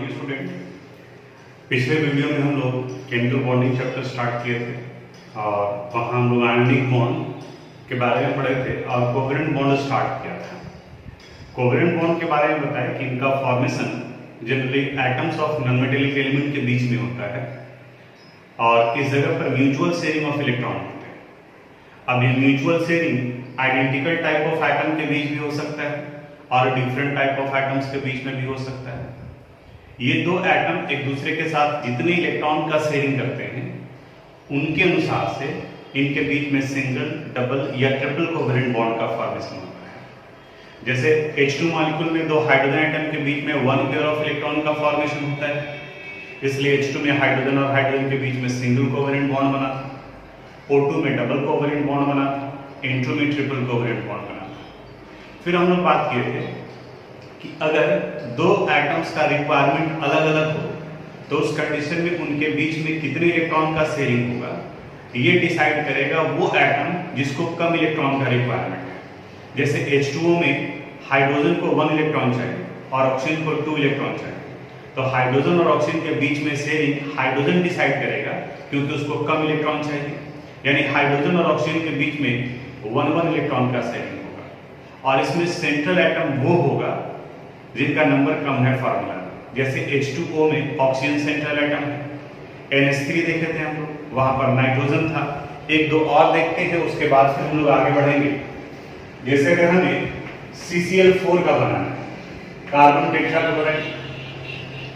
Morning student. पिछले video में हम लोग केमिकल बॉन्डिंग चैप्टर स्टार्ट किए थे और वहाँ हम लोग आयोनिक बॉन्ड के बारे में पढ़े थे और कोवेलेंट बॉन्ड स्टार्ट किया था। कोवेलेंट बॉन्ड के बारे में बताया कि इनका formation generally atoms of non metallic element के बीच में होता है और इस जगह पर म्यूचुअल शेयरिंग ऑफ इलेक्ट्रॉन होते हैं। अब ये mutual sharing identical type of atom के बीच भी हो सकता है और डिफरेंट टाइप ऑफ एटम्स के बीच में भी हो सकता है। ये दो एटम एक दूसरे के साथ जितने इलेक्ट्रॉन का शेयरिंग करते हैं उनके अनुसार से इनके बीच में सिंगल, डबल या ट्रिपल कोवेलेंट बॉन्ड का फॉर्मेशन होता है। जैसे H2 मॉलिक्यूल में दो हाइड्रोजन एटम के बीच में वन पेयर ऑफ इलेक्ट्रॉन का फॉर्मेशन होता है, इसलिए H2 में हाइड्रोजन और हाइड्रोजन के बीच में सिंगल कोवेलेंट बॉन्ड बना था, O2 में डबल कोवेलेंट बॉन्ड बना था, N2 में ट्रिपल कोवेलेंट बॉन्ड बना था। फिर हम लोग बात किए थे कि अगर दो एटम्स का रिक्वायरमेंट अलग अलग हो तो उस कंडीशन में उनके बीच में कितने इलेक्ट्रॉन का शेयरिंग होगा ये डिसाइड करेगा वो एटम जिसको कम इलेक्ट्रॉन का रिक्वायरमेंट है। जैसे H2O में हाइड्रोजन को 1 इलेक्ट्रॉन चाहिए और ऑक्सीजन को 2 इलेक्ट्रॉन चाहिए, तो हाइड्रोजन और ऑक्सीजन के बीच में शेयरिंग हाइड्रोजन डिसाइड करेगा क्योंकि उसको कम इलेक्ट्रॉन चाहिए, यानी हाइड्रोजन और ऑक्सीजन के बीच में 1 इलेक्ट्रॉन का शेयरिंग होगा। और इसमें सेंट्रल एटम वो होगा जिनका नंबर कम है फार्मूला में। जैसे H2O में ऑक्सीजन सेंट्रल एटम है, NH3 देखे थे हम लोग, वहां पर नाइट्रोजन था। एक दो और देखते हैं उसके बाद फिर हम लोग आगे बढ़ेंगे। जैसे अगर हमें CCl4 का बनाना है, कार्बन टेट्राक्लोराइड,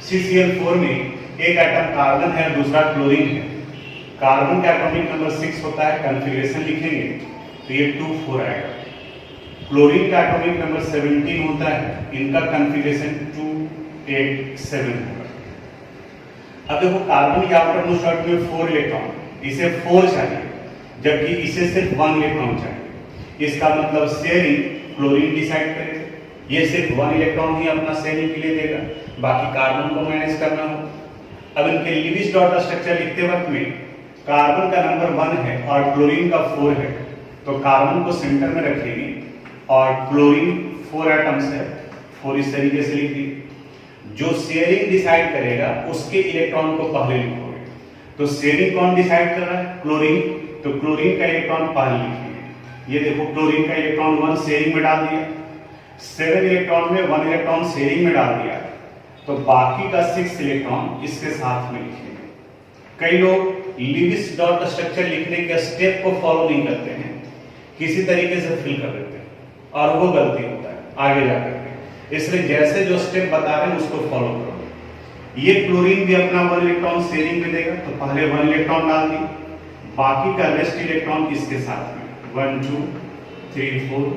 CCl4 में एक एटम कार्बन है दूसरा क्लोरीन है। कार्बन का एटॉमिक नंबर 6 होता है, कॉन्फ़िगरेशन लिखेंगे तो ये 2,4 आएगा। क्लोरीन का एटॉमिक नंबर 17 होता है, इनका कॉन्फ़िगरेशन 2,8,7 होगा। अब देखो कार्बन के आउटर मोस्ट ऑर्बिट में 4 इलेक्ट्रॉन, इसे 4 चाहिए जबकि इसे सिर्फ 1 इलेक्ट्रॉन चाहिए। इसका मतलब शेयरिंग क्लोरीन डिसाइड करेगा, ये सिर्फ 1 इलेक्ट्रॉन ही अपना शेयरिंग के लिए देगा, बाकी कार्बन को मैनेज करना हो। अब इनके लिविस डॉट स्ट्रक्चर लिखते वक्त में कार्बन का नंबर 1 है और क्लोरीन का 4 है, तो कार्बन को सेंटर में रखेंगे और क्लोरीन 4 एटम्स है, 4 इस तरीके से लिख दिए। जो शेयरिंग डिसाइड करेगा उसके इलेक्ट्रॉन को पहले लिखोगे। तो शेयरिंग कौन डिसाइड कर रहा है? क्लोरीन, तो क्लोरीन का इलेक्ट्रॉन पहले लिखेंगे। ये देखो क्लोरीन का इलेक्ट्रॉन 1 शेयरिंग में डाल दिया, 7 इलेक्ट्रॉन में 1 इलेक्ट्रॉन शेयरिंग में डाल दिया, तो बाकी का 6 इलेक्ट्रॉन इसके साथ में लिखेंगे। कई लोग लिविस डॉट स्ट्रक्चर लिखने के स्टेप को फॉलो नहीं करते हैं, किसी तरीके से फिल कर देते हैं और वो गलती होता है आगे जाकर। इसलिए जैसे जो स्टेप बता रहे हैं उसको फॉलो करो। ये क्लोरीन भी अपना 1 इलेक्ट्रॉन शेयरिंग में देगा, तो पहले 1 इलेक्ट्रॉन डाल दी, बाकी का रेस्ट इलेक्ट्रॉन इसके साथ में 1 2 3 4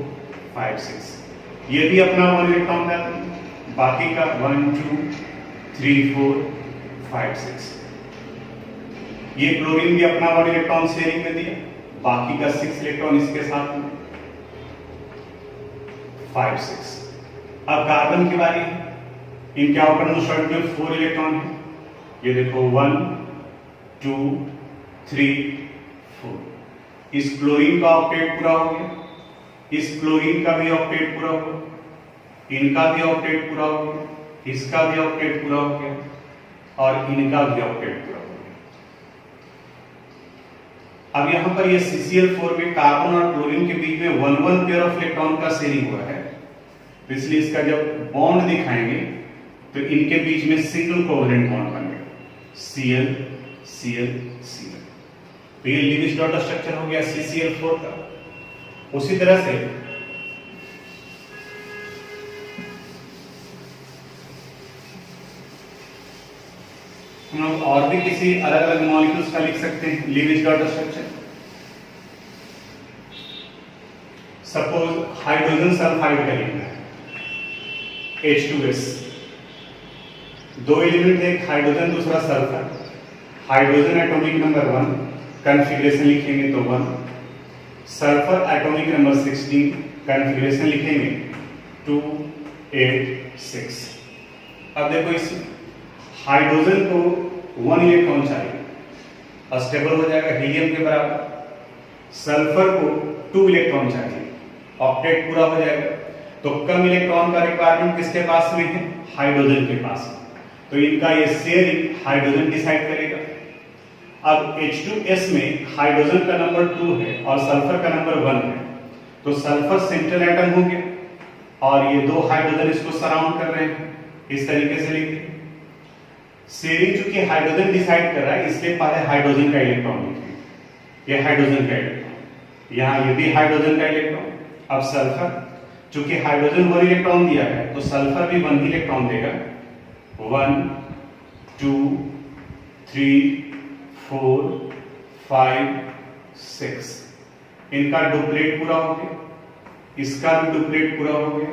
5 6 ये भी अपना 1 इलेक्ट्रॉन डाल दी, बाकी का 1 2 3 4 5 6 ये क्लोरीन भी अपना 1 इलेक्ट्रॉन शेयरिंग में दिया, बाकी का 6 इलेक्ट्रॉन इसके साथ में 5 6। अब कार्बन की बारी है, इनके आउटर मोस्ट ऑर्बिट में 4 इलेक्ट्रॉन है। ये देखो 1 2 3 4 इस क्लोरीन का ऑक्टेट पूरा हो गया, इस क्लोरीन का भी ऑक्टेट पूरा हो गया, इनका भी ऑक्टेट पूरा हो गया, इसका भी ऑक्टेट पूरा हो गया और इनका भी ऑक्टेट पूरा हो गया। अब यहां पर ये CCl4 में कार्बन और क्लोरीन के बीच में 1 पेयर ऑफ इलेक्ट्रॉन का शेयरिंग हुआ है, तो इसलिए इसका जब बॉन्ड दिखाएंगे तो इनके बीच में सिंगल कोवेलेंट बॉन्ड बनेगा, Cl Cl Cl। तो ये लिविस डॉट स्ट्रक्चर हो गया CCl4 का। उसी तरह से हम लोग और भी किसी अलग अलग मॉलिक्यूल्स का लिख सकते हैं Lewis dot structure. Suppose hydrogen sulphide का लिखना है, H2S, 2 एलिमेंट है, एक हाइड्रोजन दूसरा sulphur. Hydrogen atomic number 1, configuration लिखेंगे तो 1, सल्फर एटॉमिक नंबर 16, कॉन्फ़िगरेशन लिखेंगे 2 8 6। अब देखो इस हाइड्रोजन को 1 इलेक्ट्रॉन चाहिए, अस्टेबल हो जाएगा हीलियम के बराबर। सल्फर को 2 इलेक्ट्रॉन चाहिए, ऑक्टेट पूरा हो जाएगा। तो कम इलेक्ट्रॉन का रिक्वायरमेंट किसके पास में है? हाइड्रोजन के पास में। तो इनका ये शेयरिंग हाइड्रोजन डिसाइड करेगा। अब H2S में हाइड्रोजन का नंबर 2 है और सल्फर का नंबर 1 है, तो सल्फर सेंट्रल एटम हो गया और ये दो हाइड्रोजन इसको सराउंड कर रहे हैं। इस तरीके से लिखते हैं। शेयरिंग चूंकि हाइड्रोजन डिसाइड कर रहा है, इसलिए पहले हाइड्रोजन का इलेक्ट्रॉन लिखेंगे। ये हाइड्रोजन का इलेक्ट्रॉन, यहाँ ये भी हाइड्रोजन का इलेक्ट्रॉन। अब सल्फर, चूंकि हाइड्रोजन 1 इलेक्ट्रॉन दिया है तो सल्फर भी 1 इलेक्ट्रॉन देगा। 1 2 3 4 5 6, इनका डुप्लेट पूरा हो गया, इसका भी डुप्लेट पूरा हो गया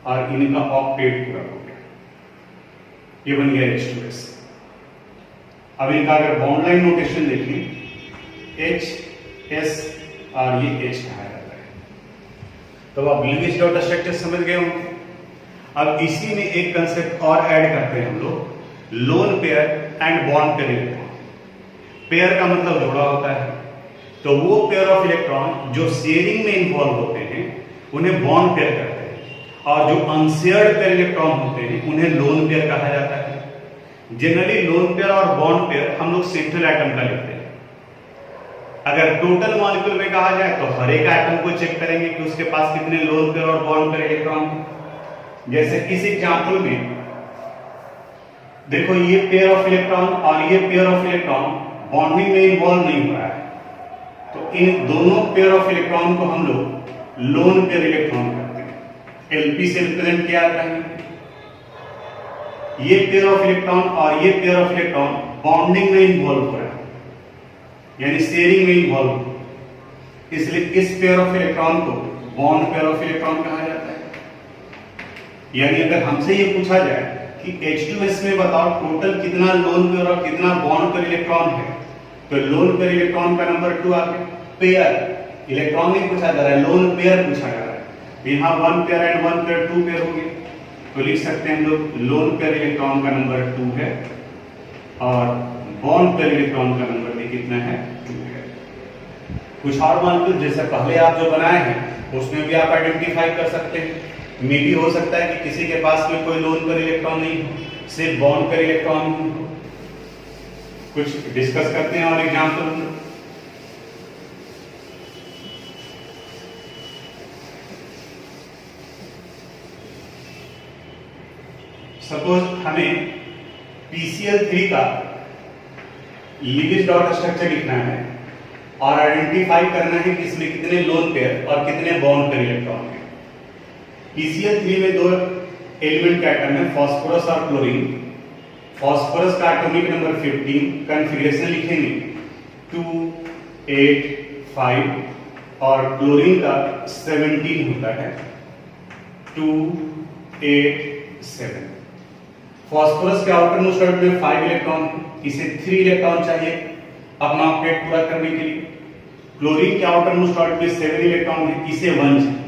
और इनका ऑक्टेट पूरा हो गया। ये बन गया H2S। अब इनका अगर बॉन्ड लाइन नोटेशन देखें, HS और ये H कहा जाता है। तो अब लिविज डॉट स्ट्रक्चर समझ गए होंगे। अब इसी में एक कंसेप्ट और ऐड करते हैं हम लोग, lone pair and bond pair electron. Pair का मतलब जोड़ा होता है, तो वो पेयर ऑफ इलेक्ट्रॉन जो शेयरिंग में इन्वॉल्व होते हैं उन्हें बॉन्ड पेयर कहते हैं, और जो अनशेयर्ड पेयर इलेक्ट्रॉन होते हैं उन्हें लोन पेयर कहा जाता है। जनरली लोन पेयर और बॉन्ड पेयर हम लोग सेंट्रल एटम का लेते हैं। अगर टोटल मॉलिक्यूल में कहा जाए तो हर एक एटम को चेक करेंगे कि उसके पास कितने लोन पेयर और बॉन्ड पेयर इलेक्ट्रॉन हैं। जैसे इस एग्जांपल में देखो, ये पेयर ऑफ इलेक्ट्रॉन और ये पेयर ऑफ इलेक्ट्रॉन बॉन्डिंग में इन्वॉल्व नहीं हो रहा है, तो इन दोनों पेयर ऑफ इलेक्ट्रॉन को हम लोग लोन पेयर इलेक्ट्रॉन कहते हैं। एलपी से रिप्रेजेंट किया जाता है। ये पेयर ऑफ इलेक्ट्रॉन और ये पेयर ऑफ इलेक्ट्रॉन बॉन्डिंग में इन्वॉल्व हो रहा है, यानी शेयरिंग में इन्वॉल्व, इसलिए इस पेयर ऑफ इलेक्ट्रॉन को बॉन्ड पेयर ऑफ इलेक्ट्रॉन कहा जाता है। यानी अगर हमसे ये पूछा जाए कि H2S में बताओ टोटल कितना लोन पेयर और कितना बॉन्ड पेयर इलेक्ट्रॉन है, तो लोन पेयर इलेक्ट्रॉन का नंबर 2 आ गया। पेयर इलेक्ट्रॉन नहीं पूछा जा रहा है, लोन पेयर पूछा जा रहा है। यहाँ 1 पेयर एंड 1 पेयर 2 पेयर हो गए, तो लिख सकते हैं हम लोग लोन पेयर इलेक्ट्रॉन का नंबर 2 है और बॉन्ड पेयर इलेक्ट्रॉन का नंबर भी कितना है, 2 है। कुछ और मॉलिक्यूल जैसे पहले आप जो बनाए हैं उसमें भी आप आइडेंटिफाई कर सकते हैं। मे भी हो सकता है कि किसी के पास में कोई लोन पेयर इलेक्ट्रॉन नहीं हो, सिर्फ बॉन्ड पेयर इलेक्ट्रॉन हो। कुछ डिस्कस करते हैं और एग्जांपल। सपोज हमें PCl3 का लिविज डॉट स्ट्रक्चर लिखना है और आइडेंटिफाई करना है कि इसमें कितने लोन पेयर और कितने बॉन्ड पेयर इलेक्ट्रॉन हैं। PCl3 में 2 एलिमेंट के एटम है, फास्फोरस और क्लोरीन। फास्फोरस का एटॉमिक नंबर 15, कॉन्फ़िगरेशन लिखेंगे 2 8 5 और क्लोरीन का 17 होता है 2 8 7। फास्फोरस के आउटर मोस्ट ऑर्बिटल में 5 इलेक्ट्रॉन, इसे 3 इलेक्ट्रॉन चाहिए अपना ऑक्टेट पूरा करने के लिए। क्लोरीन के आउटर मोस्ट ऑर्बिटल में 7 इलेक्ट्रॉन है, इसे 1 चाहिए।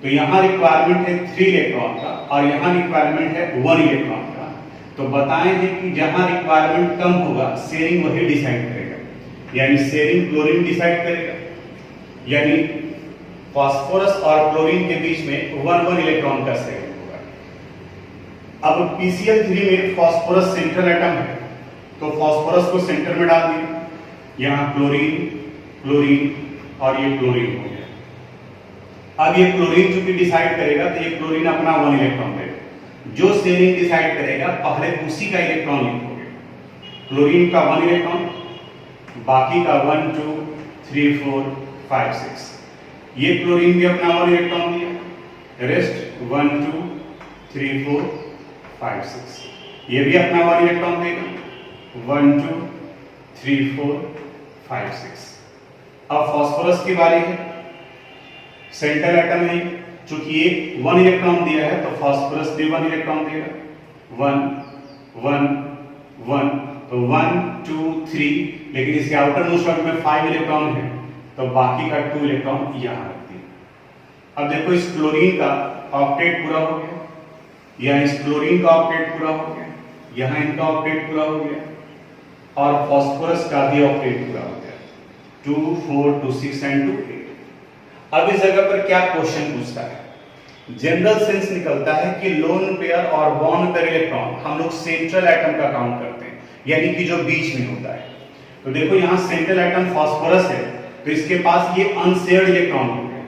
तो यहाँ रिक्वायरमेंट है 3 इलेक्ट्रॉन का और यहाँ रिक्वायरमेंट है 1 इलेक्ट्रॉन का। तो बताएं हैं कि जहां रिक्वायरमेंट कम होगा शेयरिंग वही डिसाइड करेगा, यानी शेयरिंग क्लोरीन डिसाइड करेगा। यानी फास्फोरस और क्लोरीन के बीच में 1 इलेक्ट्रॉन का शेयरिंग होगा। अब PCl3 में फास्फोरस सेंट्रल एटम है, तो फास्फोरस को सेंटर में डाल दिया, यहाँ क्लोरीन क्लोरीन और ये क्लोरीन हो गया। अब ये क्लोरीन चूंकि डिसाइड करेगा तो ये क्लोरीन अपना 1 इलेक्ट्रॉन देगा। जो शेयरिंग डिसाइड करेगा पहले उसी का इलेक्ट्रॉन लिखोगे। क्लोरीन का 1 इलेक्ट्रॉन, बाकी का 1 2 3 4 5 6। ये क्लोरीन भी अपना 1 इलेक्ट्रॉन दिया, रेस्ट 1 2 3 4 5 6। ये भी अपना 1 इलेक्ट्रॉन देगा 1 2 3 4 5 6। अब फास्फोरस की बारी है, सेंट्रल एटम है, चूंकि ये 1 इलेक्ट्रॉन दिया है तो फास्फोरस भी 1 इलेक्ट्रॉन देगा 1 1 1। तो 1 2 3, लेकिन इसके आउटर मोस्ट ऑर्बिटल में 5 इलेक्ट्रॉन है तो बाकी का 2 इलेक्ट्रॉन यहां रख दिया। अब देखो इस क्लोरीन का ऑक्टेट पूरा हो गया, या इस क्लोरीन का ऑक्टेट पूरा हो गया, यहां इनका ऑक्टेट पूरा हो गया और फास्फोरस का भी ऑक्टेट पूरा हो गया 2 4 2 6 एंड 2 8। अब इस जगह पर क्या क्वेश्चन पूछता है, जनरल सेंस निकलता है कि लोन पेयर और बॉन्ड पेयर इलेक्ट्रॉन हम लोग सेंट्रल एटम का काउंट करते हैं, यानी कि जो बीच में होता है। तो देखो यहाँ सेंट्रल एटम फास्फोरस है, तो इसके पास ये अनशेयर्ड इलेक्ट्रॉन हो गए,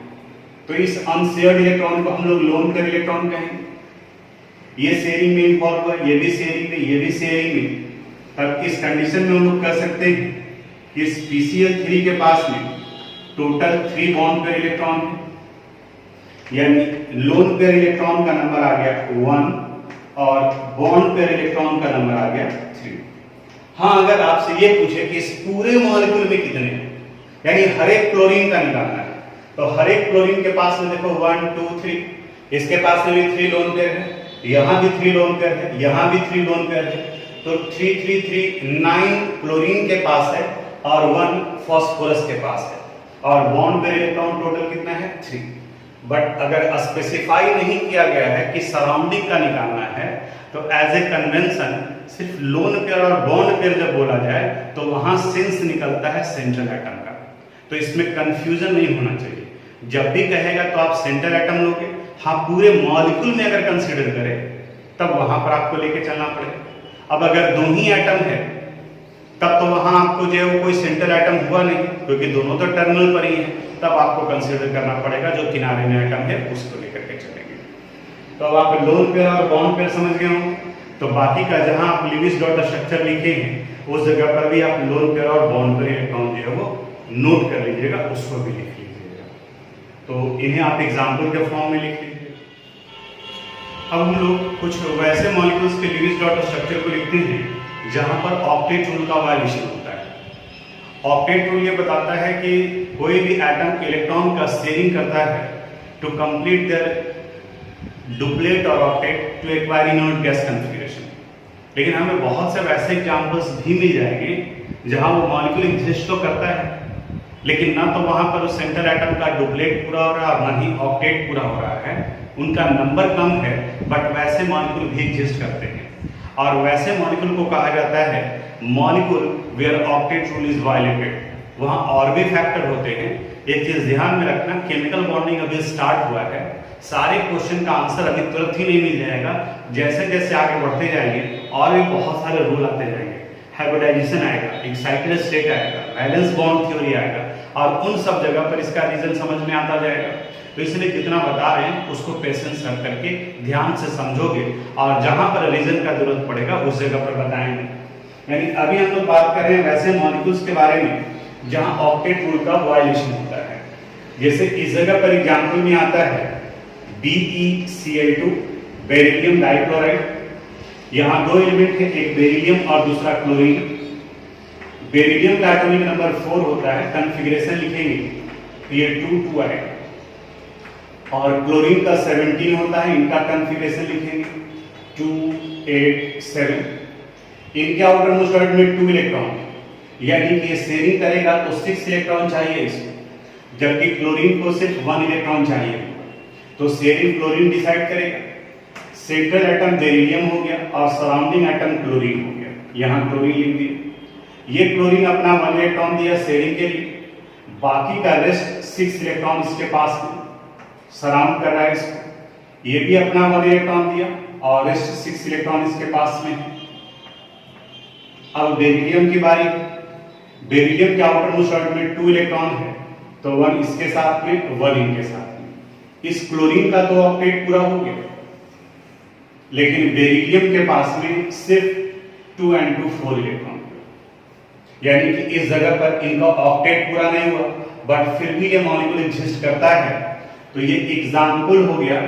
तो इस अनशेयर्ड इलेक्ट्रॉन को हम लोग लोन पेयर इलेक्ट्रॉन कहेंगे। ये शेयरिंग में इन्वॉल्व है, ये भी शेयरिंग में, ये भी शेयरिंग में। तब इस कंडीशन में हम लोग कह सकते हैं कि इस PCl3 के पास में टोटल 3 बॉन्ड पेयर इलेक्ट्रॉन है, यानी लोन पेयर इलेक्ट्रॉन का नंबर आ गया 1 और बॉन्ड पेयर इलेक्ट्रॉन का नंबर आ गया 3। हाँ, अगर आपसे ये पूछे कि इस पूरे मॉलिक्यूल में कितने हैं, यानी हर एक क्लोरीन का निकालना है, तो हर एक क्लोरीन के पास में देखो 1 2 3, इसके पास में भी 3 लोन पेयर है, यहाँ भी 3 लोन पेयर है, यहाँ भी 3 लोन पेयर है, तो 3 3 3 9 क्लोरीन के पास है और 1 फास्फोरस के पास है, और बॉन्ड पेयर इलेक्ट्रॉन टोटल कितना है 3। बट अगर स्पेसिफाई नहीं किया गया है कि सराउंडिंग का निकालना है, तो एज ए कन्वेंशन सिर्फ लोन पेयर और बॉन्ड पेयर जब बोला जाए तो वहां सेंस निकलता है सेंट्रल एटम का। तो इसमें कंफ्यूजन नहीं होना चाहिए, जब भी कहेगा तो आप सेंट्रल एटम लोगे। हाँ, पूरे मॉलिक्यूल में अगर कंसीडर करें तब वहां पर आपको लेके चलना पड़ेगा। अब अगर 2 ही एटम है तब तो वहां आपको जो है कोई सेंट्रल एटम हुआ नहीं, क्योंकि दोनों तो टर्मिनल पर ही है, तब आपको कंसीडर करना पड़ेगा जो किनारे में एटम है उसको लेकर के चलेंगे। तो अब आप लोन पेयर और बॉन्ड पेयर समझ गए होंगे, तो बाकी का जहां आप लिविस डॉट स्ट्रक्चर लिखे हैं उस जगह पर भी आप लोन पेयर और बॉन्ड पेयर इलेक्ट्रॉन जो है वो नोट कर लीजिएगा, उसको भी लिख लीजिएगा। तो इन्हें आप एग्जाम्पल के फॉर्म में लिख लीजिए। अब हम लोग कुछ वैसे मॉलिक्यूल्स के लिविस डॉट स्ट्रक्चर को लिखते हैं जहां पर ऑक्टेट रूल का वायलेशन होता है। ऑक्टेट रूल ये बताता है कि कोई भी एटम इलेक्ट्रॉन का शेयरिंग करता है टू कंप्लीट देयर डुप्लेट और octet to acquire inert gas configuration. लेकिन हमें बहुत से वैसे एग्जांपल्स भी मिल जाएंगे जहां वो मॉलिक्यूल एग्जिस्ट तो करता है, लेकिन ना तो वहां पर उस सेंट्रल एटम का डुप्लेट पूरा हो रहा है और ना ही ऑक्टेट पूरा हो रहा है, उनका नंबर कम है, बट वैसे मॉलिक्यूल भी एग्जिस्ट करते हैं। और वैसे मॉलिक्यूल को कहा जाता है molecule where octet rule is violated. वहां और भी फैक्टर होते हैं। एक चीज ध्यान में रखना, केमिकल बॉन्डिंग अभी स्टार्ट हुआ है, सारे क्वेश्चन का आंसर अभी तुरंत ही नहीं मिल जाएगा। जैसे जैसे आगे बढ़ते जाएंगे और भी बहुत सारे रूल आते जाएंगे, हाइब्रिडाइजेशन आएगा, एक्साइटेड स्टेट आएगा, वैलेंस बॉन्ड थ्योरी आएगा, और उन सब जगह पर इसका रीजन समझ में आता जाएगा। तो इसलिए जितना बता रहे हैं उसको पेशेंस रख करके ध्यान से समझोगे, और जहां पर रीजन का जरूरत पड़ेगा उस जगह पर बताएंगे। यानी अभी हम लोग बात कर रहे हैं वैसे मॉलिक्यूल्स के बारे में जहां ऑक्टेट रूल का वायलेशन होता है। जैसे इस जगह पर एग्जांपल में आता है BeCl2 बेरिलियम डाइक्लोराइड। यहाँ 2 एलिमेंट है, एक बेरिलियम और दूसरा क्लोरीन। बेरिलियम का एटॉमिक नंबर 4 होता है, कॉन्फ़िगरेशन लिखेंगे तो ये 2 आएगा, और क्लोरीन का 17 होता है, इनका कॉन्फ़िगरेशन लिखेंगे 2 8 7। इनके आउटर मोस्ट ऑर्बिट में 2 इलेक्ट्रॉन, यानी कि ये शेयरिंग करेगा तो 6 इलेक्ट्रॉन चाहिए इसको, जबकि क्लोरीन को सिर्फ 1 इलेक्ट्रॉन चाहिए। तो शेयरिंग क्लोरीन डिसाइड करेगा। सेंट्रल एटम बेरिलियम हो गया और सराउंडिंग एटम क्लोरीन हो गया, यहाँ क्लोरीन लिख दिया। ये क्लोरीन अपना 1 इलेक्ट्रॉन दिया शेयरिंग के लिए, बाकी का रेस्ट 6 इलेक्ट्रॉन इसके पास में सराउंड कर रहा है इसको। ये भी अपना 1 इलेक्ट्रॉन दिया और रेस्ट 6 इलेक्ट्रॉन इसके पास में। अब बेरिलियम की बारी। बेरिलियम के आउटर मोस्ट ऑर्बिट में 2 इलेक्ट्रॉन है, तो 1 इसके साथ में 1 इनके साथ में। इस क्लोरीन का तो ऑक्टेट पूरा हो गया, लेकिन बेरिलियम के पास में सिर्फ 2 and 2 4 इलेक्ट्रॉन, यानी कि इस जगह पर इनका ऑक्टेट पूरा नहीं हुआ, बट फिर भी ये मॉलिक्यूल एग्जिस्ट करता है। तो ये एग्जाम्पल हो गया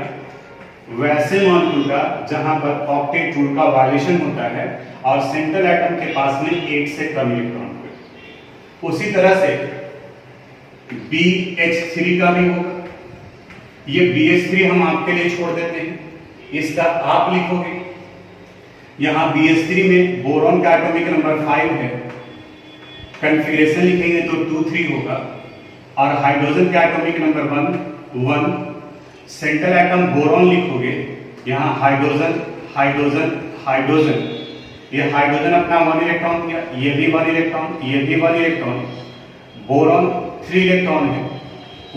वैसे मॉलिक्यूल का जहां पर ऑक्टेट रूल का वायलेशन होता है और सेंट्रल एटम के पास में 8 से कम इलेक्ट्रॉन होगा। उसी तरह से BH3 का भी होगा। ये BH3 हम आपके लिए छोड़ देते हैं, इसका आप लिखोगे। यहां BH3 में बोरॉन का एटॉमिक नंबर 5 है, कॉन्फ़िगरेशन लिखेंगे तो 2 3 होगा, और हाइड्रोजन का atomic number 1 central atom boron लिखोगे, यहाँ हाइड्रोजन हाइड्रोजन हाइड्रोजन, ये हाइड्रोजन अपना 1 इलेक्ट्रॉन दिया, ये भी 1 इलेक्ट्रॉन, ये भी 1 इलेक्ट्रॉन। बोरॉन 3 इलेक्ट्रॉन है,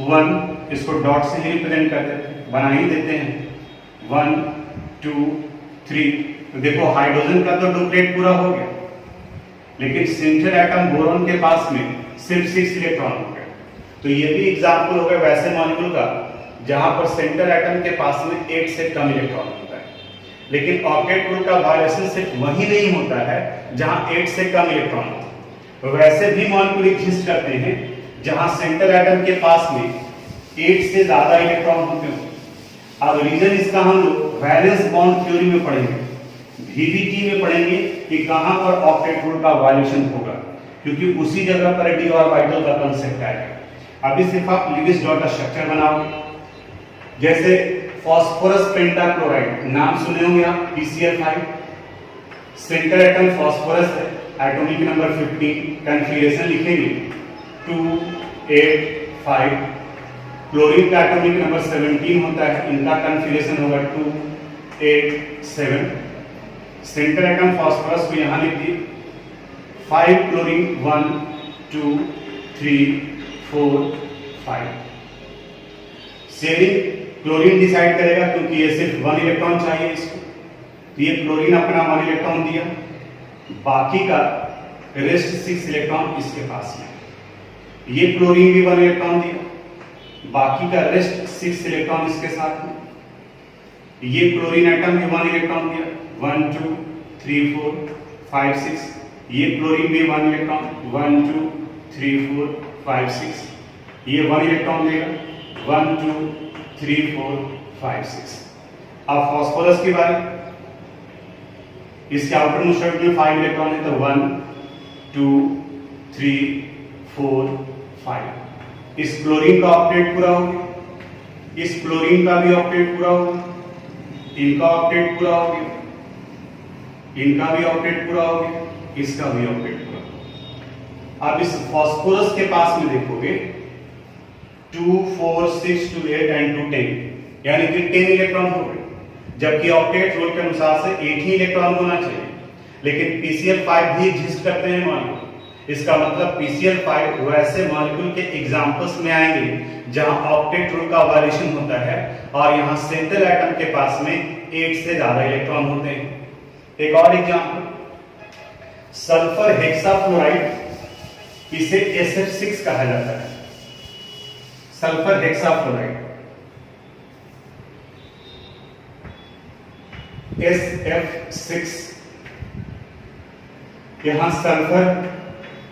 1 इसको डॉट से ही रिप्रेजेंट कर देते हैं। बना ही देते हैं 1 2 3। तो देखो हाइड्रोजन का तो डुप्लेट पूरा हो गया, लेकिन सेंट्रल एटम बोरॉन के पास में सिर्फ 6 इलेक्ट्रॉन हो गए। तो ये भी एग्जांपल हो गया वैसे मॉलिक्यूल का जहां पर सेंट्रल एटम के पास में 8 से कम इलेक्ट्रॉन होता है। लेकिन ऑक्टेट रूल का वायलेशन सिर्फ वही नहीं होता है जहां 8 से कम इलेक्ट्रॉन होता है, तो वैसे भी मॉलिक्यूल एग्जिस्ट करते हैं जहां सेंट्रल एटम के पास में 8 से ज्यादा इलेक्ट्रॉन होते हैं। अब रीजन इसका हम लोग वैलेंस बॉन्ड थ्योरी में पढ़ेंगे, VBT में पढ़ेंगे कि कहां पर ऑक्टेट रूल का वायलेशन होगा, क्योंकि उसी जगह पर डी ऑर्बिटल का कांसेप्ट आएगा। अभी सिर्फ आप लिविस डॉट का स्ट्रक्चर बनाओगे, जैसे फास्फोरस पेंटाक्लोराइड नाम सुने होंगे आप, PCl5, सेंट्रल एटम फास्फोरस है, एटॉमिक नंबर 15, कॉन्फ़िगरेशन लिखेंगे 2 8 5। क्लोरीन का एटॉमिक नंबर 17 होता है, इनका कॉन्फ़िगरेशन होगा 2 8 7। सेंट्रल एटम फास्फोरस को यहां लिख दिए 5 क्लोरीन 1 2 3 4 5। शेयरिंग क्लोरीन डिसाइड करेगा, क्योंकि ये सिर्फ 1 इलेक्ट्रॉन चाहिए इसको, तो ये क्लोरीन अपना 1 इलेक्ट्रॉन दिया, बाकी का रेस्ट 6 इलेक्ट्रॉन इसके पास है। ये क्लोरीन भी 1 इलेक्ट्रॉन दिया, बाकी का रेस्ट 6 इलेक्ट्रॉन इसके साथ में। ये क्लोरीन एटम भी 1 इलेक्ट्रॉन दिया, 1 2 3 4 5 6। ये क्लोरीन भी 1 इलेक्ट्रॉन, 1 2 3 4 5 6। ये 1 इलेक्ट्रॉन देगा, 1 2 3 4 5 6। अब फास्फोरस की बारी, इसके आउटर मोस्ट ऑर्बिटल में 5 इलेक्ट्रॉन है, तो 1 2 3 4 5। इस क्लोरीन का ऑक्टेट पूरा हो गया, इस क्लोरीन का भी ऑक्टेट पूरा हो गया, इनका ऑक्टेट पूरा हो गया, इनका भी ऑक्टेट पूरा हो गया, इसका भी ऑक्टेट पूरा हो गया। अब इस फास्फोरस के पास में देखोगे 2 4 6 2 8 एंड 2 10, यानी कि 10 इलेक्ट्रॉन हो गए, जबकि ऑक्टेट रूल के अनुसार से 8 ही इलेक्ट्रॉन होना चाहिए। लेकिन PCl5 भी एग्जिस्ट करते हैं मॉलिक्यूल, इसका मतलब PCl5 वैसे मॉलिक्यूल के एग्जांपल्स में आएंगे जहां ऑक्टेट रूल का वायलेशन होता है और यहां सेंट्रल एटम के पास में 8 से ज्यादा इलेक्ट्रॉन होते हैं। एक और एग्जांपल, सल्फर हेक्साफ्लोराइड, इसे SF6 कहा जाता है। सल्फर हेक्साफ्लोराइड SF6, यहां सल्फर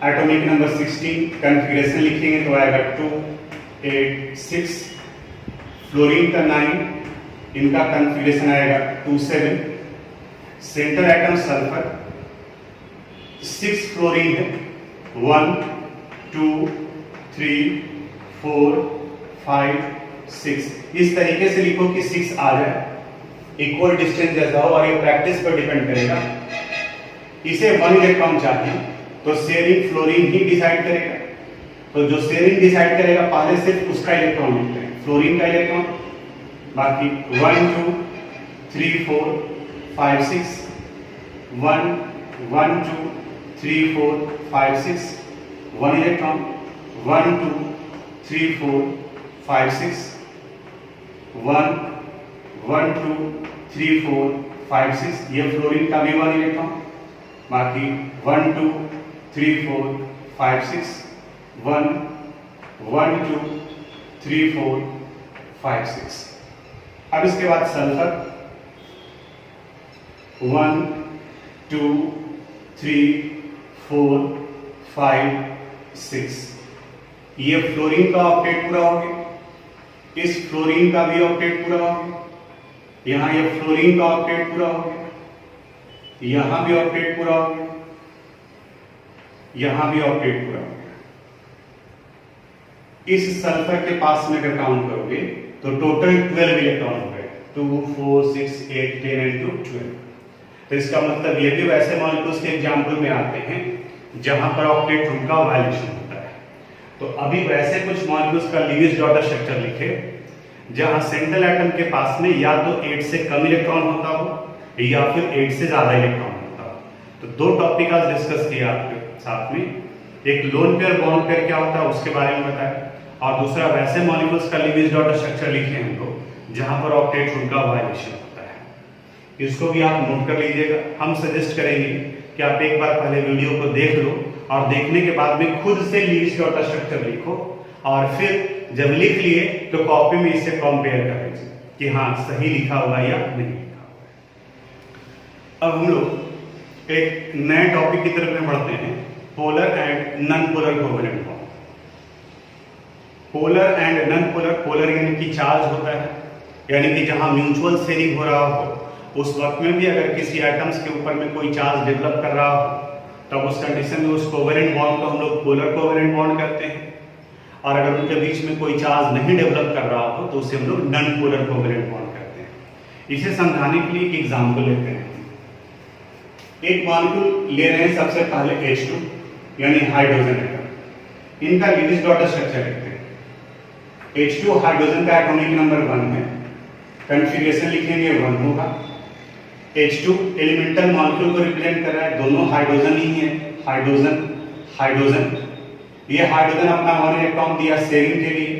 एटॉमिक नंबर 16, कॉन्फ़िगरेशन लिखेंगे तो आएगा 2 8 6। फ्लोरीन का 9, इनका कॉन्फ़िगरेशन आएगा 2 7। सेंट्रल एटम सल्फर, 6 फ्लोरीन है, 1 2 3 4 5 6। इस तरीके से लिखो कि 6 आ जाए, इक्वल डिस्टेंस जैसा हो, और ये प्रैक्टिस पर डिपेंड करेगा। इसे 1 इलेक्ट्रॉन चाहिए तो शेयरिंग फ्लोरीन ही डिसाइड करेगा, तो जो शेयरिंग डिसाइड करेगा पहले सिर्फ उसका इलेक्ट्रॉन लिखते हैं, फ्लोरीन का इलेक्ट्रॉन, बाकी 1 2 3 4 5 6, 1 1 2 3 4 5 6, 1 इलेक्ट्रॉन, 1 2 3 4 5 6, 1 1 2 3 4 5 6। ये फ्लोरीन का भी 1 इलेक्ट्रॉन, बाकी 1 2 3 4 5 6, 1 1 2 3 4 5 6। अब इसके बाद सल्फर 1 2 3 4 5 6। ये फ्लोरीन का ऑक्टेट पूरा हो गया, इस फ्लोरीन का भी ऑक्टेट पूरा हो गया, यहां ये फ्लोरीन का ऑक्टेट पूरा हो गया, यहां भी ऑक्टेट पूरा हो गया, यहां भी ऑक्टेट पूरा हो गया। इस सल्फर के पास में अगर काउंट करोगे तो टोटल 12 इलेक्ट्रॉन हो गए, 2 4 6 8 10 एंड 12। तो इसका मतलब ये भी वैसे मॉलिक्यूल्स के एग्जांपल में आते हैं जहां पर ऑक्टेट रूल का वायलेशन होता है। तो अभी वैसे कुछ मॉलिक्यूल्स का लीविस डॉट स्ट्रक्चर लिखे जहां सेंट्रल एटम के पास में या तो 8 से कम इलेक्ट्रॉन होता हो या फिर 8 से ज्यादा इलेक्ट्रॉन होता हो। तो दो टॉपिक आज डिस्कस किया आपके साथ में, एक लोन पेयर बॉन्ड पेयर क्या होता है उसके बारे में बताया, और दूसरा वैसे मॉलिक्यूल्स का लीविस डॉट स्ट्रक्चर लिखे हम लोग जहां पर ऑक्टेट रूल का वायलेशन होता है। इसको भी आप नोट कर लीजिएगा। हम सजेस्ट करेंगे कि आप एक बार पहले वीडियो को देख लो और देखने के बाद में खुद से लीविस डॉट स्ट्रक्चर लिखो और फिर जब लिख लिए तो कॉपी में इससे कंपेयर कर लीजिए कि हाँ सही लिखा हुआ या नहीं लिखा हुआ। अब हम लोग एक नए टॉपिक की तरफ में बढ़ते हैं, polar and non polar covalent bond. Polar and non polar, polar यानी कि चार्ज होता है, यानी कि जहां म्यूचुअल शेयरिंग हो रहा हो उस वक्त में भी अगर किसी एटम्स के ऊपर में कोई चार्ज डेवलप कर रहा हो तब उस कंडीशन में उस कोवेलेंट बॉन्ड को हम लोग पोलर कोवेलेंट बॉन्ड कहते हैं। और अगर उनके बीच में कोई चार्ज नहीं डेवलप कर रहा हो तो उसे हम लोग नॉन पोलर कोवेलेंट बॉन्ड कहते हैं। इसे समझाने के लिए एक एग्जांपल लेते हैं। एक मॉलिक्यूल ले रहे हैं, सबसे पहले H2 यानी हाइड्रोजन एटम। इनका लीविस डॉट स्ट्रक्चर लिखते हैं। H2 हाइड्रोजन का एटॉमिक नंबर 1 है, कॉन्फ़िगरेशन लिखेंगे 1 होगा। H2 एलिमेंटल मॉलिक्यूल को रिप्रेजेंट कर रहा है, दोनों हाइड्रोजन ही है, हाइड्रोजन हाइड्रोजन। ये हाइड्रोजन अपना 1 इलेक्ट्रॉन दिया शेयरिंग के लिए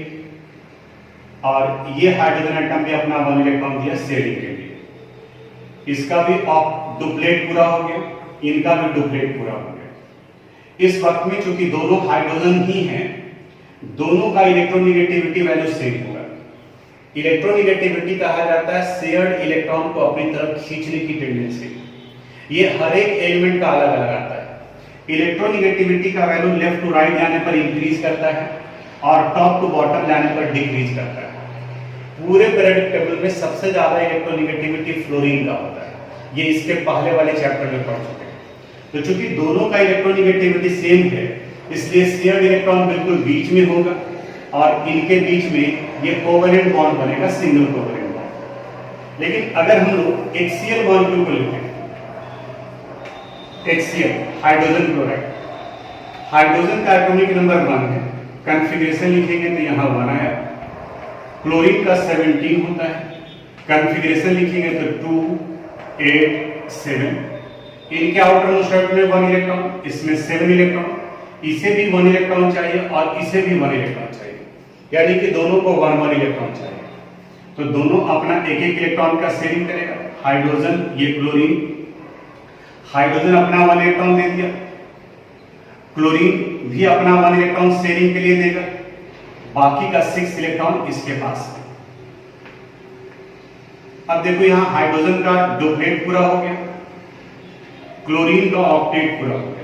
और ये हाइड्रोजन एटम भी अपना 1 इलेक्ट्रॉन दिया शेयरिंग के लिए। इसका भी डुप्लेट पूरा हो गया, इनका भी डुप्लेट पूरा हो गया। इस वक्त में चूंकि दोनों हाइड्रोजन ही हैं, दोनों का इलेक्ट्रोनेगेटिविटी वैल्यू सेम होगा। इलेक्ट्रोनेगेटिविटी कहा जाता है शेयर्ड इलेक्ट्रॉन को अपनी तरफ खींचने की टेंडेंसी। ये हर एक एलिमेंट का अलग अलग आता है। इलेक्ट्रोनेगेटिविटी का वैल्यू लेफ्ट टू राइट जाने पर इंक्रीज करता है और टॉप टू बॉटम जाने पर डिक्रीज करता है। पूरे पीरियोडिक टेबल में सबसे ज्यादा इलेक्ट्रोनेगेटिविटी फ्लोरीन का होता है, ये इसके पहले वाले चैप्टर में पढ़ चुके हैं। तो चूंकि दोनों का इलेक्ट्रोनेगेटिविटी सेम है इसलिए शेयर्ड इलेक्ट्रॉन बिल्कुल बीच में होगा और इनके बीच में ये कोवेलेंट बॉन्ड बनेगा, सिंगल कोवेलेंट बॉन्ड। लेकिन अगर हम लोग HCl मॉलिक्यूल को लेते हैं, HCl हाइड्रोजन क्लोराइड, हाइड्रोजन का एटॉमिक नंबर 1 है, कॉन्फ़िगरेशन लिखेंगे तो यहाँ 1 आया। क्लोरीन का 17 होता है, कॉन्फ़िगरेशन लिखेंगे तो 2 8 7। इनके आउटर मोस्ट में 1 इलेक्ट्रॉन, इसमें 7 इलेक्ट्रॉन, इसे भी 1 इलेक्ट्रॉन चाहिए और इसे भी 1 इलेक्ट्रॉन चाहिए, यानी कि दोनों को 1 इलेक्ट्रॉन चाहिए। तो दोनों अपना एक इलेक्ट्रॉन का शेयरिंग करेगा। हाइड्रोजन, ये क्लोरीन, हाइड्रोजन अपना 1 इलेक्ट्रॉन दे दिया, क्लोरीन भी अपना 1 इलेक्ट्रॉन शेयरिंग के लिए देगा, बाकी का 6 इलेक्ट्रॉन इसके पास है। अब देखो यहां हाइड्रोजन का डुप्लेट पूरा हो गया, क्लोरीन का ऑक्टेट पूरा हो गया।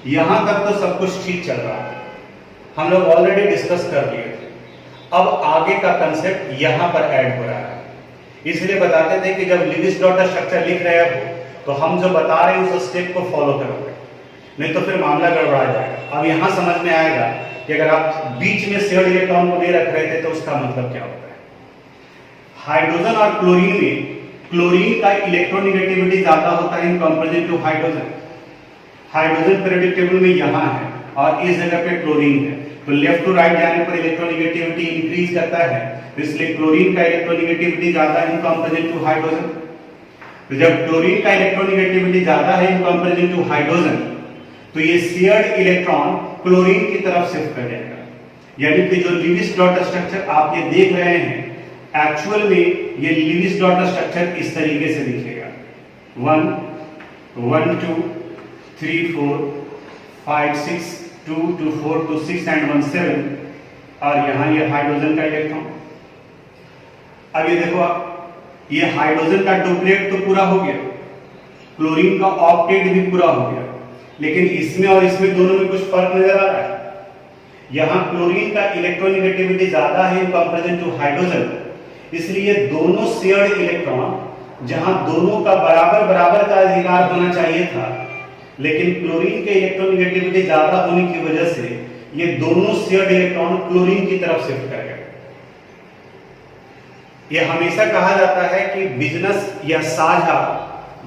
यहां तक तो सब कुछ ठीक चल रहा है, हम लोग ऑलरेडी डिस्कस कर लिए थे। अब आगे का कंसेप्ट यहां पर ऐड हो रहा है, इसलिए बताते थे कि जब लीविस डॉट स्ट्रक्चर लिख रहे हो तो हम जो बता रहे हैं उस स्टेप को फॉलो करोगे, नहीं तो फिर मामला गड़बड़ा जाएगा। अब यहां समझ में आएगा कि अगर आप बीच में शेयर्ड इलेक्ट्रॉन को नहीं रख रहे थे तो उसका मतलब क्या होता है। हाइड्रोजन और क्लोरीन में क्लोरीन का इलेक्ट्रोनेगेटिविटी ज्यादा होता है in comparison to hydrogen. Hydrogen periodic table में यहां है और इस जगह पे क्लोरीन है, तो लेफ्ट टू राइट जाने पर इलेक्ट्रोनेगेटिविटी इंक्रीज करता है, तो इसलिए क्लोरीन का इलेक्ट्रोनेगेटिविटी ज्यादा इन कंपैरिजन टू हाइड्रोजन। तो जब क्लोरीन का इलेक्ट्रोनेगेटिविटी ज्यादा है इन कंपैरिजन टू हाइड्रोजन तो ये शेयर्ड इलेक्ट्रॉन क्लोरीन की तरफ शिफ्ट कर जाएगा, यानी कि जो लीविस डॉट स्ट्रक्चर आप ये देख रहे हैं एक्चुअल में ये लीविस डॉट स्ट्रक्चर इस तरीके से दिखेगा। 1 1 2 3 4 5 6 2 2 4 2 6 एंड 1 7 और यहां ये हाइड्रोजन का इलेक्ट्रॉन। अब ये देखो आप, ये हाइड्रोजन का डुप्लेट तो पूरा हो गया, क्लोरीन का ऑक्टेट भी पूरा हो गया, लेकिन इसमें और इसमें दोनों में कुछ फर्क नजर आ रहा है। यहां क्लोरीन का इलेक्ट्रोनेगेटिविटी ज्यादा है इन कंपैरिजन टू हाइड्रोजन, इसलिए दोनों शेयर्ड इलेक्ट्रॉन जहां दोनों का बराबर बराबर का अधिकार होना चाहिए था, लेकिन क्लोरीन के इलेक्ट्रोनेगेटिविटी ज्यादा होने की वजह से ये दोनों शेयर्ड इलेक्ट्रॉन क्लोरीन की तरफ शिफ्ट कर गए। ये हमेशा कहा जाता है कि बिजनेस या साझा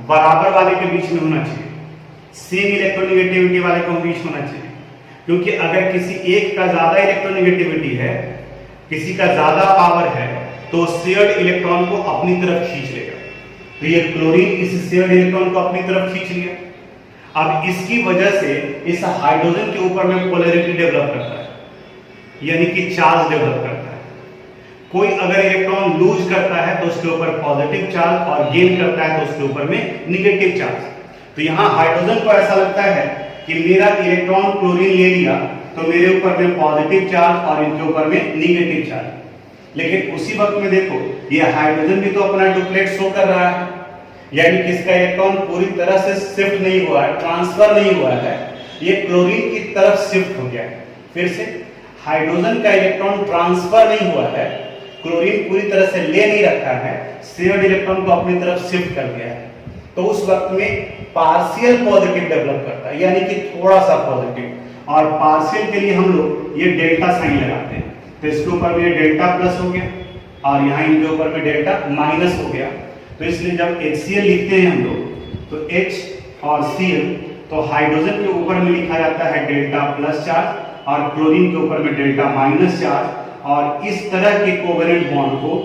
बराबर वाले के बीच में होना चाहिए, सेम इलेक्ट्रोनेगेटिविटी वाले को बीच होना चाहिए, क्योंकि अगर किसी एक का ज्यादा इलेक्ट्रोनेगेटिविटी है, किसी का ज्यादा पावर है, तो शेयर्ड इलेक्ट्रॉन को अपनी तरफ खींच लेगा। तो ये क्लोरीन इस शेयर्ड इलेक्ट्रॉन को अपनी तरफ खींच लिया। अब इसकी वजह से इस हाइड्रोजन के ऊपर में पोलैरिटी डेवलप करता है, यानी कि चार्ज डेवलप करता है। कोई अगर इलेक्ट्रॉन लूज करता है तो उसके ऊपर पॉजिटिव चार्ज और गेन करता है तो उसके ऊपर में नेगेटिव चार्ज। तो यहाँ हाइड्रोजन को ऐसा लगता है कि मेरा इलेक्ट्रॉन क्लोरीन ले लिया तो मेरे ऊपर में पॉजिटिव चार्ज और इनके ऊपर में नेगेटिव चार्ज। लेकिन उसी वक्त में देखो ये हाइड्रोजन भी तो अपना डुप्लेट शो कर रहा है, यानी कि इसका इलेक्ट्रॉन पूरी तरह से शिफ्ट नहीं हुआ है, ट्रांसफर नहीं हुआ है, ये क्लोरीन की तरफ शिफ्ट हो गया है। फिर से हाइड्रोजन का इलेक्ट्रॉन ट्रांसफर नहीं हुआ है, क्लोरीन पूरी तरह से ले नहीं रखा है, शेयर्ड इलेक्ट्रॉन को अपनी तरफ शिफ्ट कर दिया है। तो उस वक्त में पार्शियल पॉजिटिव डेवलप करता है, यानी कि थोड़ा सा पॉजिटिव। और पार्शियल के लिए हम लोग ये डेल्टा साइन लगाते हैं, तो इसके ऊपर में डेल्टा प्लस हो गया और यहाँ इनके ऊपर में डेल्टा माइनस हो गया। तो इसलिए जब HCl लिखते हैं हम लोग तो H और Cl, तो हाइड्रोजन के ऊपर में लिखा जाता है डेल्टा प्लस चार्ज और क्लोरीन के ऊपर में डेल्टा माइनस चार्ज। और इस तरह के कोवेलेंट बॉन्ड को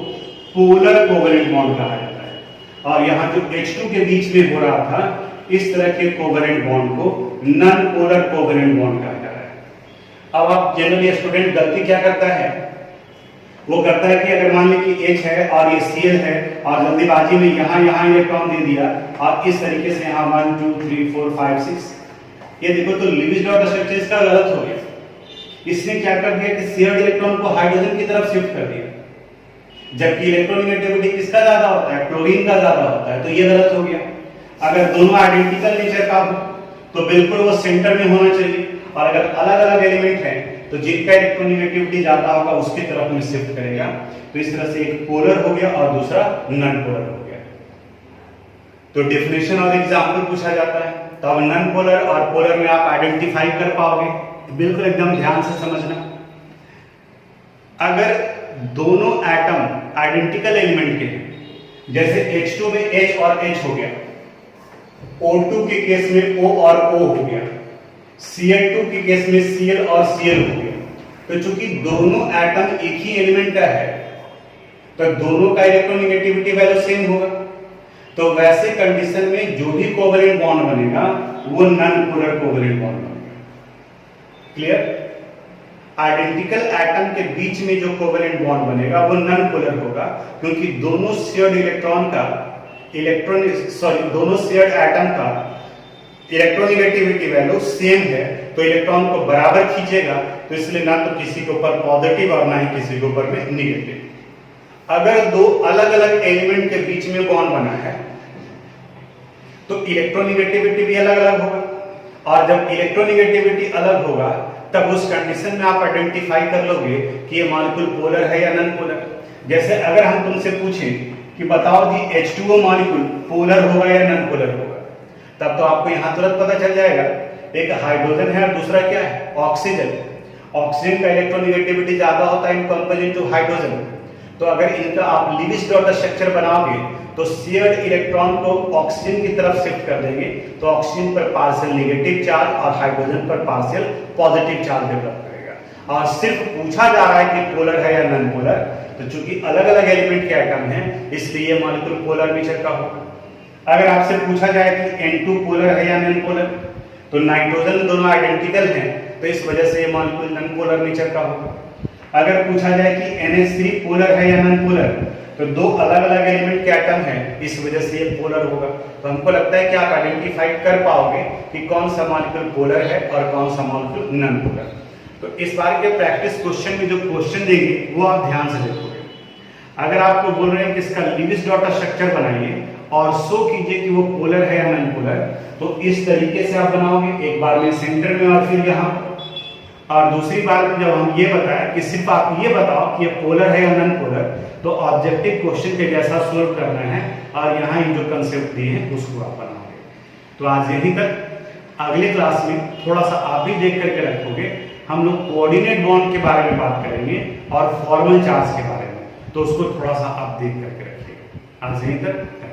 पोलर कोवेलेंट बॉन्ड कहा जाता है। और यहाँ जो H2 के बीच में हो रहा था, इस तरह के कोवेलेंट बॉन्ड को नॉन पोलर कोवेलेंट बॉन्ड कहा जा रहा है। अब आप जनरली स्टूडेंट गलती क्या करता है, वो करता है कि अगर मान ली कि H है और ये Cl है और जल्दीबाजी में यहाँ इलेक्ट्रॉन दे दिया और इस तरीके से यहाँ 1 2 3 4 5 6, ये देखो तो लिविस डॉट स्ट्रक्चर इसका गलत हो गया। इसने क्या कर दिया कि शेयर्ड इलेक्ट्रॉन को हाइड्रोजन की तरफ शिफ्ट कर दिया, जबकि इलेक्ट्रोनेगेटिविटी किसका ज्यादा होता है, क्लोरीन का ज्यादा होता है, तो ये गलत हो गया। अगर दोनों आइडेंटिकल नेचर का हो तो बिल्कुल वो सेंटर में होना चाहिए, और अगर अलग अलग एलिमेंट है तो जिनका इलेक्ट्रोनेगेटिविटी ज्यादा होगा उसकी तरफ में शिफ्ट करेगा। तो इस तरह से एक पोलर हो गया और दूसरा नॉन पोलर हो गया। तो डेफिनेशन और एग्जांपल पूछा जाता है, तो अब नॉन पोलर और पोलर में आप आइडेंटिफाई कर पाओगे, बिल्कुल एकदम ध्यान से समझना। अगर दोनों एटम आइडेंटिकल एलिमेंट के हैं, जैसे H2 में H और H हो गया, O2 के केस में O और O हो गया, Cl2 के केस में Cl और Cl हो गया, तो चूंकि दोनों एटम एक ही एलिमेंट का है तो दोनों का इलेक्ट्रोनेगेटिविटी वैल्यू सेम होगा। तो वैसे कंडीशन में जो भी कोवेलेंट बॉन्ड बनेगा वो नॉन पोलर कोवेलेंट बॉन्ड बनेगा। क्लियर? आइडेंटिकल एटम के बीच में जो कोवेलेंट बॉन्ड बनेगा वो नॉन पोलर होगा, क्योंकि दोनों शेयर्ड इलेक्ट्रॉन का दोनों शेयर्ड एटम का इलेक्ट्रोनेगेटिविटी वैल्यू सेम है, तो इलेक्ट्रॉन को बराबर खींचेगा, तो इसलिए ना तो किसी के ऊपर पॉजिटिव और ना ही किसी के ऊपर में नेगेटिव। अगर दो अलग अलग एलिमेंट के बीच में बॉन्ड बना है तो इलेक्ट्रोनेगेटिविटी भी अलग अलग होगा, और जब इलेक्ट्रोनेगेटिविटी अलग होगा तब उस कंडीशन में आप आइडेंटिफाई कर लोगे कि ये मॉलिक्यूल पोलर है या नॉन पोलर। जैसे अगर हम तुमसे पूछें कि बताओ जी H2O मॉलिक्यूल पोलर होगा या नॉन पोलर होगा, तब तो आपको यहां तुरंत पता चल जाएगा, एक हाइड्रोजन है और दूसरा क्या है, ऑक्सीजन। ऑक्सीजन का इलेक्ट्रोनेगेटिविटी ज्यादा होता है इन कंपेरिजन टू हाइड्रोजन। तो अगर इनका आप लिविस डॉट स्ट्रक्चर बनाओगे तो शेयर्ड इलेक्ट्रॉन को ऑक्सीजन की तरफ शिफ्ट कर देंगे, तो ऑक्सीजन पर पार्शियल नेगेटिव चार्ज और हाइड्रोजन पर पार्शियल पॉजिटिव चार्ज डेवलप करेगा। और सिर्फ पूछा जा रहा है कि पोलर है या नॉन पोलर, तो चूंकि अलग अलग एलिमेंट के एटम हैं इसलिए ये मॉलिक्यूल पोलर नेचर का होगा। अगर आपसे पूछा जाए कि N2 पोलर है या नॉन पोलर, तो नाइट्रोजन दोनों आइडेंटिकल हैं तो इस वजह से ये मॉलिक्यूल नॉन पोलर नेचर का होगा। अगर पूछा जाए कि NH3 पोलर है या नॉन पोलर, तो दो अलग अलग एलिमेंट के एटम हैं इस वजह से ये पोलर होगा। तो हमको लगता है कि आप आइडेंटिफाई कर पाओगे कि कौन सा मॉलिक्यूल पोलर है और कौन सा मॉलिक्यूल नॉन पोलर। तो इस बार के प्रैक्टिस क्वेश्चन में जो क्वेश्चन देंगे वो आप ध्यान से देखोगे। अगर आपको बोल रहे हैं कि इसका लिविस डॉट स्ट्रक्चर बनाइए और शो कीजिए कि वो पोलर है या नॉन पोलर, तो इस तरीके से आप बनाओगे, एक बार में सेंटर में और फिर यहाँ, और दूसरी बार में जब हम ये बताया कि सिर्फ आप ये बताओ कि ये पोलर है या नॉन पोलर, तो ऑब्जेक्टिव क्वेश्चन के जैसा सोल्व करना है और यहाँ जो कंसेप्ट दिए हैं उसको आप बनाओगे। तो आज यहीं तक, अगले क्लास में थोड़ा सा आप भी देख करके रखोगे, हम लोग कोऑर्डिनेट बॉन्ड के बारे में बात करेंगे और फॉर्मल चार्ज के बारे में, तो उसको थोड़ा सा आप देख करके रखिएगा। आज यहीं तक।